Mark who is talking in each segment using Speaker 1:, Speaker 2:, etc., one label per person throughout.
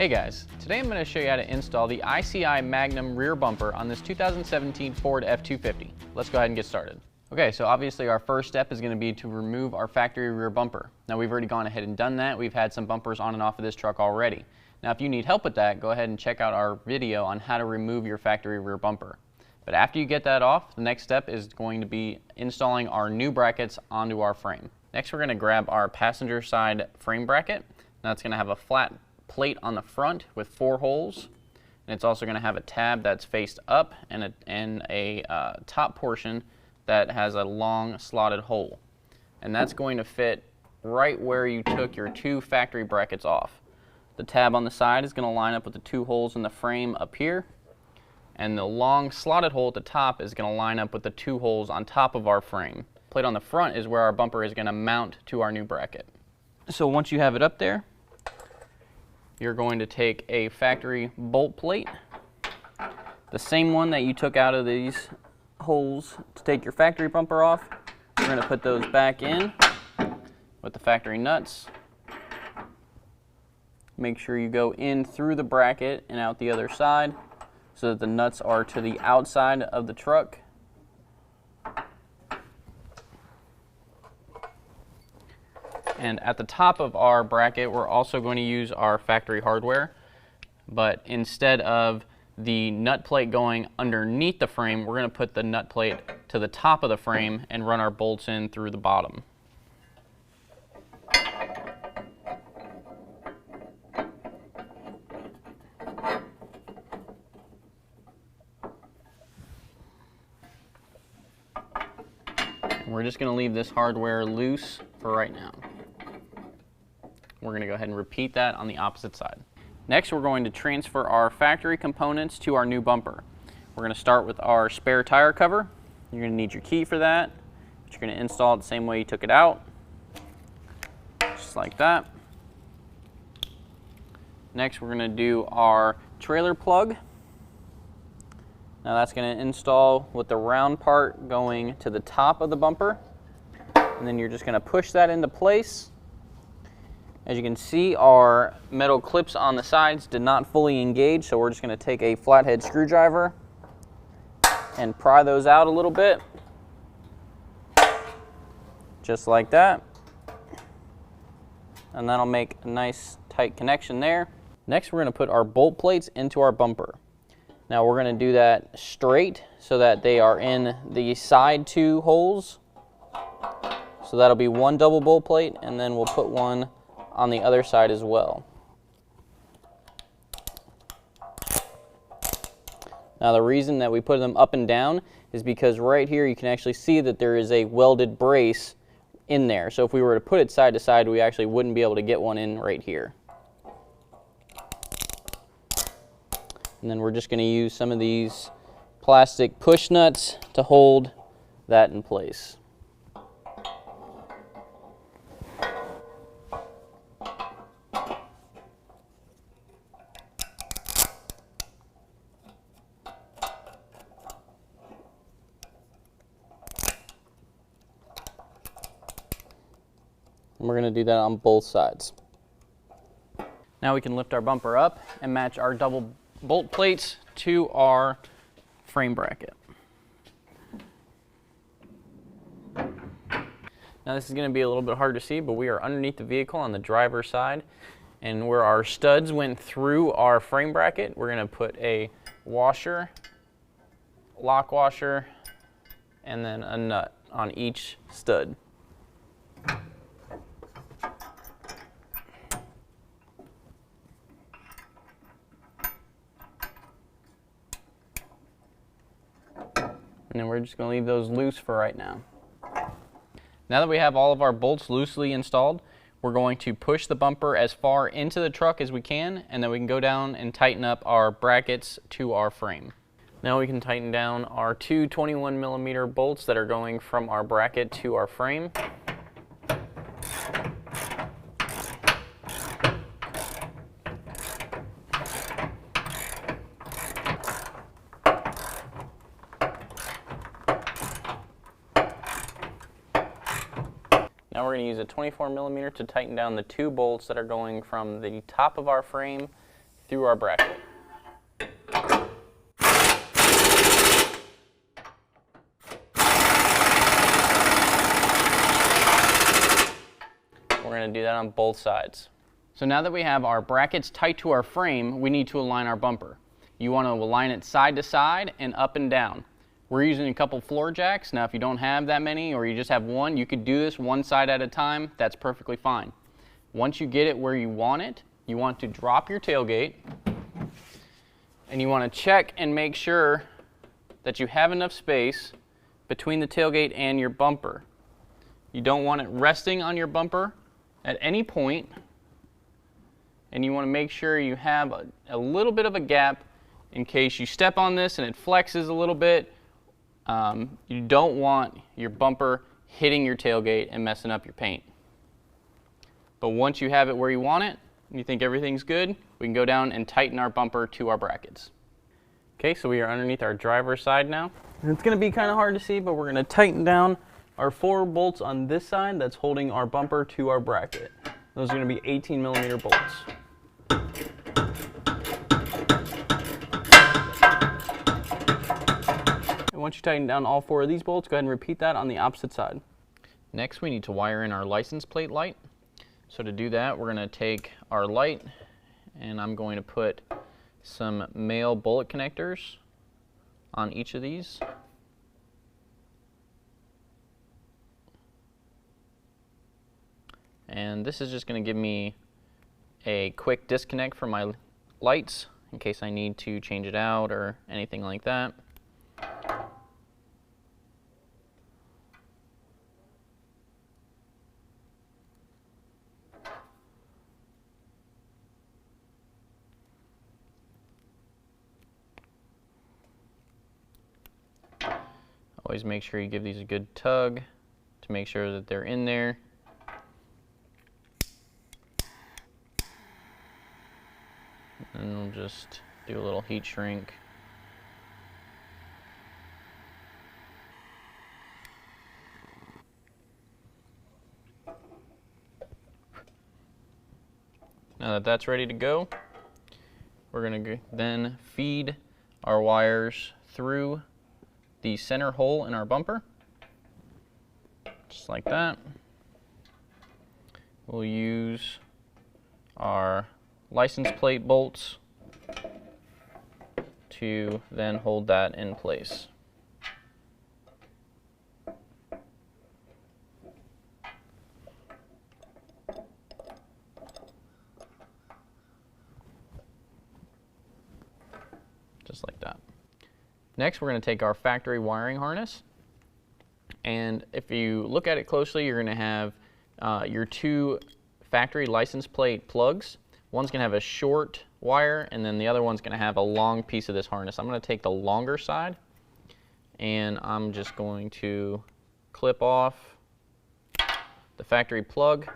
Speaker 1: Hey guys, today I'm going to show you how to install the ICI Magnum rear bumper on this 2017 Ford F-250. Let's go ahead and get started. Okay, so obviously our first step is going to be to remove our factory rear bumper. Now we've already gone ahead and done that. We've had some bumpers on and off of this truck already. Now if you need help with that, go ahead and check out our video on how to remove your factory rear bumper. But after you get that off, the next step is going to be installing our new brackets onto our frame. Next we're going to grab our passenger side frame bracket. Now it's going to have a flat plate on the front with 4 holes, and it's also going to have a tab that's faced up and a top portion that has a long slotted hole, and that's going to fit right where you took your 2 factory brackets off. The tab on the side is going to line up with the 2 holes in the frame up here, and the long slotted hole at the top is going to line up with the 2 holes on top of our frame. The plate on the front is where our bumper is going to mount to our new bracket. So once you have it up there, you're going to take a factory bolt plate, the same one that you took out of these holes to take your factory bumper off. We're going to put those back in with the factory nuts. Make sure you go in through the bracket and out the other side so that the nuts are to the outside of the truck. And at the top of our bracket, we're also going to use our factory hardware, but instead of the nut plate going underneath the frame, we're going to put the nut plate to the top of the frame and run our bolts in through the bottom. And we're just going to leave this hardware loose for right now. We're going to go ahead and repeat that on the opposite side. Next, we're going to transfer our factory components to our new bumper. We're going to start with our spare tire cover. You're going to need your key for that. But you're going to install it the same way you took it out, just like that. Next, we're going to do our trailer plug. Now that's going to install with the round part going to the top of the bumper. And then you're just going to push that into place. As you can see, our metal clips on the sides did not fully engage, so we're just going to take a flathead screwdriver and pry those out a little bit, just like that. And that'll make a nice tight connection there. Next, we're going to put our bolt plates into our bumper. Now we're going to do that straight so that they are in the side 2 holes. So that'll be 1 double bolt plate, and then we'll put one on the other side as well. Now the reason that we put them up and down is because right here you can actually see that there is a welded brace in there. So if we were to put it side to side, we actually wouldn't be able to get one in right here. And then we're just going to use some of these plastic push nuts to hold that in place. And we're going to do that on both sides. Now we can lift our bumper up and match our double bolt plates to our frame bracket. Now this is going to be a little bit hard to see, but we are underneath the vehicle on the driver's side, and where our studs went through our frame bracket, we're going to put a washer, lock washer, and then a nut on each stud. And then we're just going to leave those loose for right now. Now that we have all of our bolts loosely installed, we're going to push the bumper as far into the truck as we can, and then we can go down and tighten up our brackets to our frame. Now we can tighten down our 2 21mm bolts that are going from our bracket to our frame. Now we're going to use a 24mm to tighten down the 2 bolts that are going from the top of our frame through our bracket. We're going to do that on both sides. So now that we have our brackets tight to our frame, we need to align our bumper. You want to align it side to side and up and down. We're using a couple floor jacks. Now if you don't have that many or you just have one, you could do this one side at a time. That's perfectly fine. Once you get it where you want it, you want to drop your tailgate and you want to check and make sure that you have enough space between the tailgate and your bumper. You don't want it resting on your bumper at any point, and you want to make sure you have a little bit of a gap in case you step on this and it flexes a little bit. You don't want your bumper hitting your tailgate and messing up your paint. But once you have it where you want it, and you think everything's good, we can go down and tighten our bumper to our brackets. Okay, so we are underneath our driver's side now. And it's going to be kind of hard to see, but we're going to tighten down our 4 bolts on this side that's holding our bumper to our bracket. Those are going to be 18mm bolts. And once you tighten down all 4 of these bolts, go ahead and repeat that on the opposite side. Next, we need to wire in our license plate light. So to do that, we're going to take our light, and I'm going to put some male bullet connectors on each of these. And this is just going to give me a quick disconnect from my lights in case I need to change it out or anything like that. Always make sure you give these a good tug to make sure that they're in there. And we'll just do a little heat shrink. Now that that's ready to go, we're going to then feed our wires through the center hole in our bumper, just like that. We'll use our license plate bolts to then hold that in place. Just like that. Next, we're going to take our factory wiring harness, and if you look at it closely, you're going to have your 2 factory license plate plugs. One's going to have a short wire, and then the other one's going to have a long piece of this harness. I'm going to take the longer side, and I'm just going to clip off the factory plug,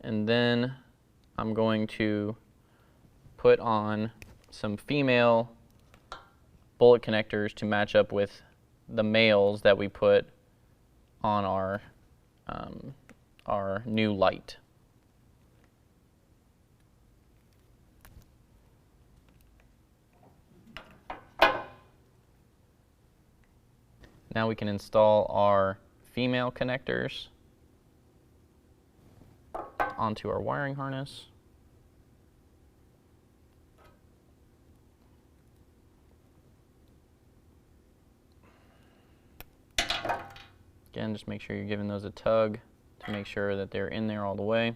Speaker 1: and then I'm going to put on some female bullet connectors to match up with the males that we put on our new light. Now we can install our female connectors onto our wiring harness. Again, just make sure you're giving those a tug to make sure that they're in there all the way.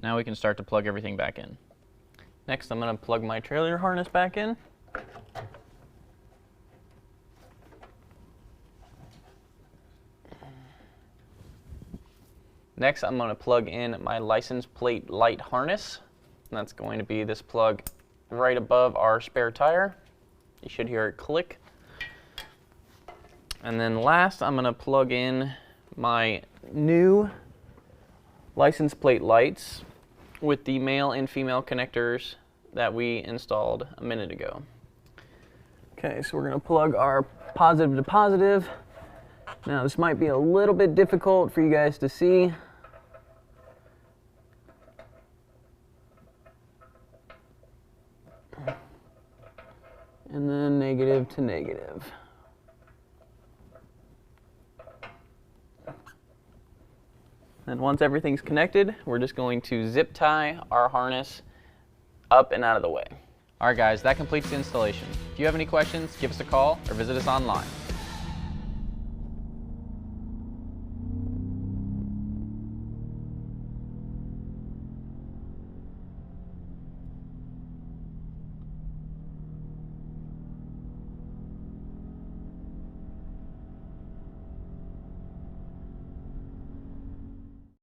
Speaker 1: Now we can start to plug everything back in. Next, I'm going to plug my trailer harness back in. Next, I'm going to plug in my license plate light harness. And that's going to be this plug right above our spare tire. You should hear it click. And then last, I'm going to plug in my new license plate lights with the male and female connectors that we installed a minute ago. Okay, so we're going to plug our positive to positive. Now this might be a little bit difficult for you guys to see. And then negative to negative. And once everything's connected, we're just going to zip tie our harness up and out of the way. All right guys, that completes the installation. If you have any questions, give us a call or visit us online.